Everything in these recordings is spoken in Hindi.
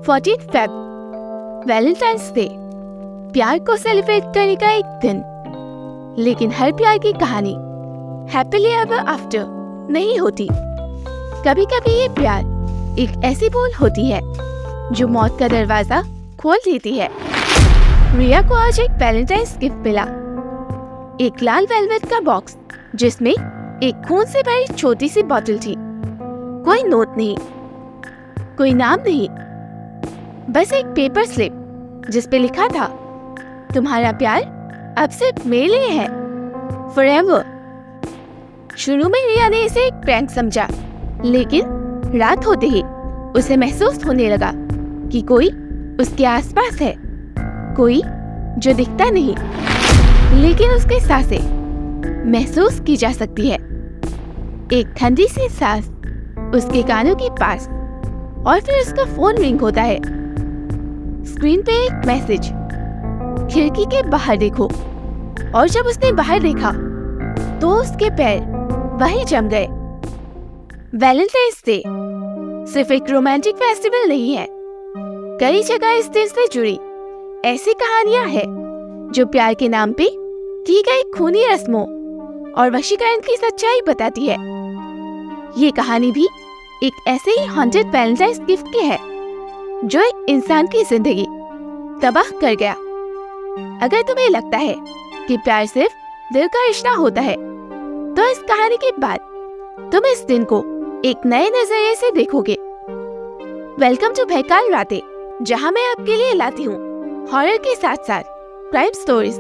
14 फेब, वैलेंटाइंस डे, प्यार को सेलिब्रेट करने का एक दिन। लेकिन हर प्यार की कहानी हैप्पीली एवर आफ्टर नहीं होती। कभी कभी ये प्यार एक ऐसी भूल होती है जो मौत का दरवाजा खोल देती है। रिया को आज एक वैलेंटाइंस गिफ्ट मिला, एक लाल वेलवेट का बॉक्स जिसमें एक खून से भरी छोटी सी बोतल थी। कोई नोट नहीं, कोई नाम नहीं, बस एक पेपर स्लिप जिस पे लिखा था, तुम्हारा प्यार अब सिर्फ मेरे लिए है, फॉरएवर। शुरू में रिया ने इसे एक प्रैंक समझा, लेकिन रात होते ही उसे महसूस होने लगा कि कोई उसके आसपास है, कोई जो दिखता नहीं, लेकिन उसकी सांसें महसूस की जा सकती है। एक ठंडी सी सांस उसके कानों के पास, और फिर उसका फोन रिंग होता है। स्क्रीन पे एक मैसेज, खिड़की के बाहर देखो। और जब उसने बाहर देखा तो उसके पैर वहीं जम गए। वैलेंटाइंस डे सिर्फ एक रोमांटिक फेस्टिवल नहीं है, कई जगह इस दिन से जुड़ी ऐसी कहानियां हैं जो प्यार के नाम पे की गई खूनी रस्मों और वशीकरण की सच्चाई बताती है। ये कहानी भी एक ऐसे ही हॉन्टेड वैलेंटाइंस गिफ्ट की है जो एक इंसान की जिंदगी तबाह कर गया। अगर तुम्हें लगता है कि प्यार सिर्फ दिल का रिश्ता होता है, तो इस कहानी के बाद तुम इस दिन को एक नए नजरिए से देखोगे। वेलकम टू भयकाल रातें, जहां मैं आपके लिए लाती हूँ हॉरर के साथ साथ क्राइम स्टोरीज।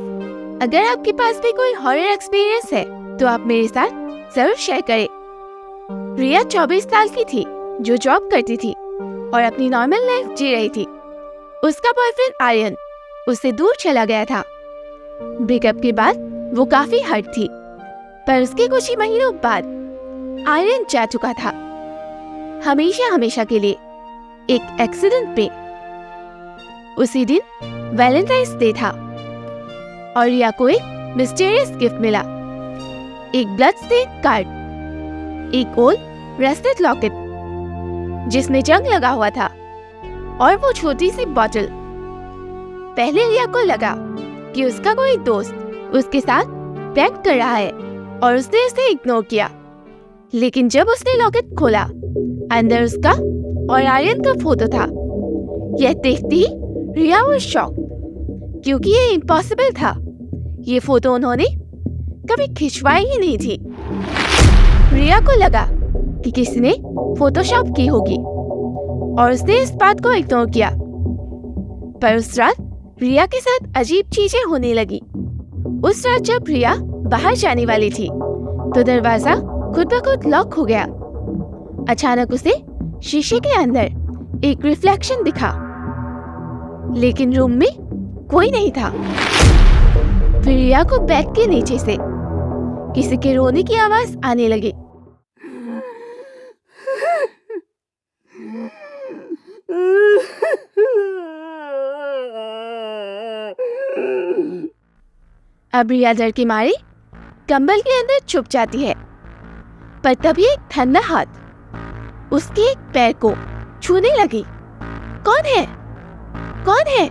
अगर आपके पास भी कोई हॉरर एक्सपीरियंस है तो आप मेरे साथ जरूर शेयर करें। रिया 24 साल की थी जो जॉब करती थी और अपनी नॉर्मल लाइफ जी रही थी। उसका बॉयफ्रेंड आर्यन उससे दूर चला गया था। ब्रेकअप के बाद वो काफी हर्ट थी, पर उसके कुछ ही महीनों बाद आर्यन जा चुका था, हमेशा के लिए, एक एक्सीडेंट पे। उसी दिन वैलेंटाइंस डे था और रिया को एक मिस्टीरियस गिफ्ट मिला, एक ब्लड स्टेन कार्ड, एक ओल्ड रस्टेड लॉकेट जिसमें जंग लगा हुआ था, और वो छोटी सी बोतल। पहले रिया को लगा कि उसका कोई दोस्त उसके साथ प्रैंक कर रहा है और उसने उसे इग्नोर किया। लेकिन जब उसने लॉकेट खोला, अंदर उसका और आर्यन का फोटो था। यह देखते ही रिया वो शॉक, क्योंकि ये इम्पॉसिबल था। ये फोटो उन्होंने कभी खिंचवाई ही नहीं थी। रिया को लगा कि किसी ने फोटोशॉप की होगी और उसने इस बात को इग्नोर किया। पर उस रात रिया के साथ अजीब चीजें होने लगी। उस रात जब रिया बाहर जाने वाली थी तो दरवाजा खुद ब खुद लॉक हो गया। अचानक उसे शीशे के अंदर एक रिफ्लेक्शन दिखा, लेकिन रूम में कोई नहीं था। फिर रिया को बेड के नीचे से किसी के रोने की आवाज आने लगी। अब रिया डर के मारे कंबल के अंदर छुप जाती है, पर तभी एक ठंडा हाथ उसके एक पैर को छूने लगी। कौन है? कौन है?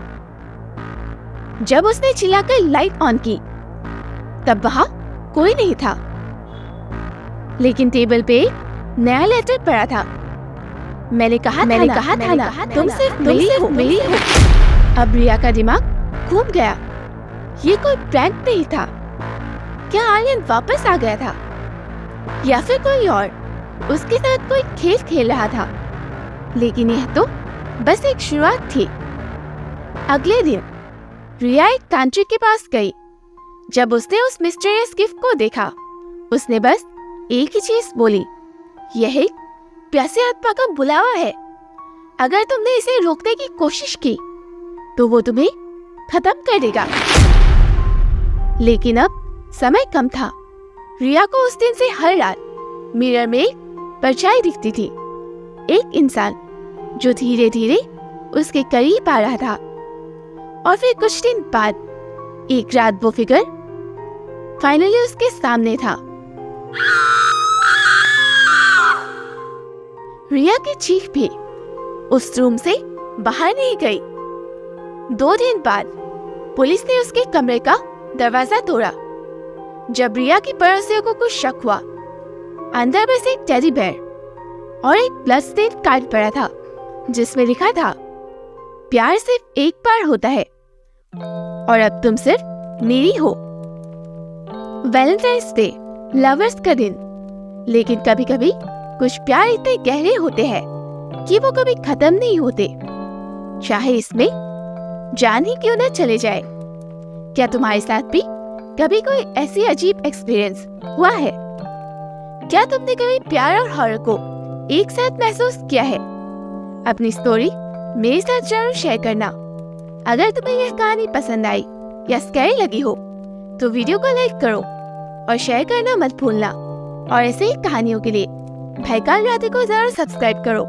जब उसने चिल्लाकर लाइट ऑन की तब वहां कोई नहीं था, लेकिन टेबल पे एक नया लेटर पड़ा था। मैंने कहा था ना, तुम सिर्फ मेरी हो। अब रिया का दिमाग घूम गया। ये कोई प्रैंक नहीं था। क्या आर्यन वापस आ गया था, या फिर कोई और उसके साथ कोई खेल खेल रहा था? लेकिन यह तो बस एक शुरुआत थी। अगले दिन रिया एक तांत्रिक के पास गई। जब उसने उस मिस्टीरियस गिफ्ट को देखा, उसने बस एक ही चीज बोली, यह एक प्यासी आत्मा का बुलावा है। अगर तुमने इसे रोकने की कोशिश की तो वो तुम्हें खत्म कर देगा। लेकिन अब समय कम था। रिया को उस दिन से हर रात मिरर में एक परछाई दिखती थी, एक इंसान जो धीरे धीरे उसके करीब आ रहा था। और फिर कुछ दिन बाद एक रात वो फिगर फाइनली उसके सामने था। रिया की चीख भी उस रूम से बाहर नहीं गई। 2 दिन बाद पुलिस ने उसके कमरे का दरवाजा तोड़ा। जब रिया की पड़ोसियों को कुछ शक हुआ, अंदर बस एक टेडी बेयर और एक ब्लड स्टेन कार्ड पड़ा था जिसमें लिखा था, प्यार सिर्फ एक बार होता है और अब तुम सिर्फ मेरी हो। वैलेंटाइंस डे, लवर्स का दिन, लेकिन कभी कभी कुछ प्यार इतने गहरे होते हैं कि वो कभी खत्म नहीं होते, चाहे इसमें जान ही क्यों न चले जाए। क्या तुम्हारे साथ भी कभी कोई ऐसी अजीब एक्सपीरियंस हुआ है? क्या तुमने कभी प्यार और हॉरर को एक साथ महसूस किया है? अपनी स्टोरी मेरे साथ जरूर शेयर करना। अगर तुम्हें यह कहानी पसंद आई या स्कैरी लगी हो तो वीडियो को लाइक करो और शेयर करना मत भूलना। और ऐसे ही कहानियों के लिए भयकाल राधे को जरूर सब्सक्राइब करो।